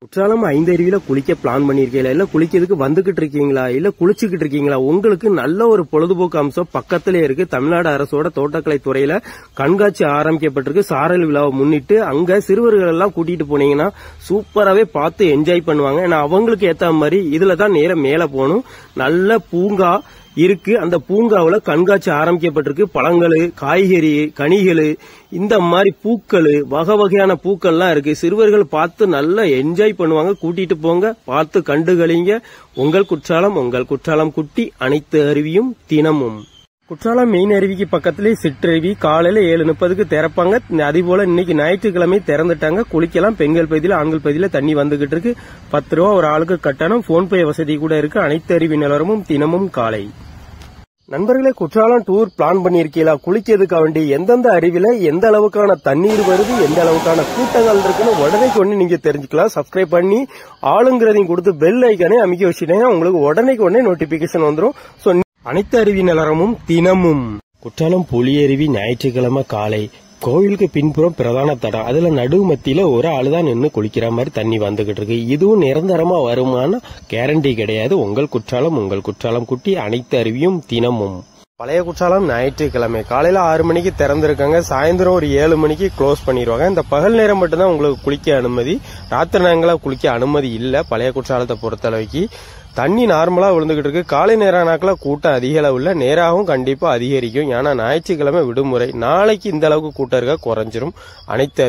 குற்றாலம் ஐந்தருவியில குளிக்க பிளான் பண்ணிருக்கீங்களா, இல்ல குளிக்கிறதுக்கு வந்துகிட்டு இருக்கீங்களா, இல்ல குளிச்சுக்கிட்டு இருக்கீங்களா? உங்களுக்கு நல்ல ஒரு பொழுதுபோக்கு அம்சம் பக்கத்திலே இருக்கு. தமிழ்நாடு அரசோட தோட்டக்கலை துறையில கண்காட்சி ஆரம்பிக்கப்பட்டிருக்கு. சாரல் விழாவை முன்னிட்டு அங்க சிறுவர்கள் எல்லாம் கூட்டிட்டு போனீங்கன்னா சூப்பராவே பார்த்து என்ஜாய் பண்ணுவாங்க. ஏன்னா அவங்களுக்கு ஏத்த மாதிரி இதுலதான் நேரம் மேல போகணும். நல்ல பூங்கா இருக்கு. அந்த பூங்காவில் கண்காட்சி ஆரம்பிக்கப்பட்டிருக்கு. பழங்கள், காய்கறி, கனிகள், இந்த மாதிரி பூக்கள், வகை வகையான பூக்கள்லாம் இருக்கு. சிறுவர்கள் பார்த்து நல்லா என்ஜாய் பண்ணுவாங்க. கூட்டிட்டு போங்க, பார்த்து கண்டுகளிங்க. உங்கள் குற்றாலம் குட்டி அனைத்து அருவியும் தினமும். குற்றாலம் மெயின் அருவிக்கு பக்கத்திலே சிற்றருவி காலையில 7:30க்கு திறப்பாங்க. அதே போல இன்னைக்கு ஞாயிற்றுக்கிழமை திறந்துட்டாங்க. குளிக்கலாம். பெண்கள் பகுதியில ஆண்கள் பகுதியில தண்ணி வந்துகிட்டு இருக்கு. 10 ரூபா ஒரு ஆளுக்கு கட்டணம். போன்பே வசதி கூட இருக்கு. அனைத்து அருவி நிலவரமும் தினமும் காலை. நண்பர்களே, குற்றாலம் டூர் பிளான் பண்ணிருக்கீங்களா? குளிக்கிறதுக்காக வேண்டி எந்தெந்த அருவில எந்த அளவுக்கான தண்ணீர் வருது, எந்த அளவுக்கான கூட்டங்கள் இருக்குன்னு உடனேக்கு உடனே நீங்க தெரிஞ்சுக்கலாம். சப்ஸ்கிரைப் பண்ணி ஆளுங்கிறதையும் கொடுத்து பெல் ஐக்கானே அமைக்க வச்சுட்டீங்கன்னா உங்களுக்கு உடனேக்கு உடனே நோட்டிபிகேஷன் வந்துடும். சோ அனைத்து அருவி நிலவரமும் தினமும். குற்றாலம் புலியருவி ஞாயிற்றுக்கிழமை காலை. கோவிலுக்கு பின்புறம் பிரதான தடம். அதுல நடு மத்தியில ஒரு ஆளுதான் நின்று குளிக்கிற மாதிரி தண்ணி வந்துகிட்டு இருக்கு. இதுவும் நிரந்தரமா வருமான கேரண்டி கிடையாது. உங்கள் குற்றாலம் குட்டி அனைத்து அருவியும் தினமும். பழைய குற்றாலம் ஞாயிற்றுக்கிழமை காலையில 6 மணிக்கு திறந்திருக்காங்க. சாயந்தரம் ஒரு 7 மணிக்கு க்ளோஸ் பண்ணிடுவாங்க. இந்த பகல் நேரம் மட்டும்தான் உங்களுக்கு குளிக்க அனுமதி. ராத்திரி நேரங்களா குளிக்க அனுமதி இல்ல. பழைய குற்றாலத்தை பொறுத்தளவுக்கு தண்ணி நார்மலா விழுந்துகிட்டு இருக்கு. காலை நேரம்னாக்கல கூட்டம் அதிக அளவுல, நேராகவும் கண்டிப்பா அதிகரிக்கும். ஏன்னா ஞாயிற்றுக்கிழமை விடுமுறை. நாளைக்கு இந்த அளவுக்கு கூட்டம் இருக்க குறைஞ்சிரும். அனைத்து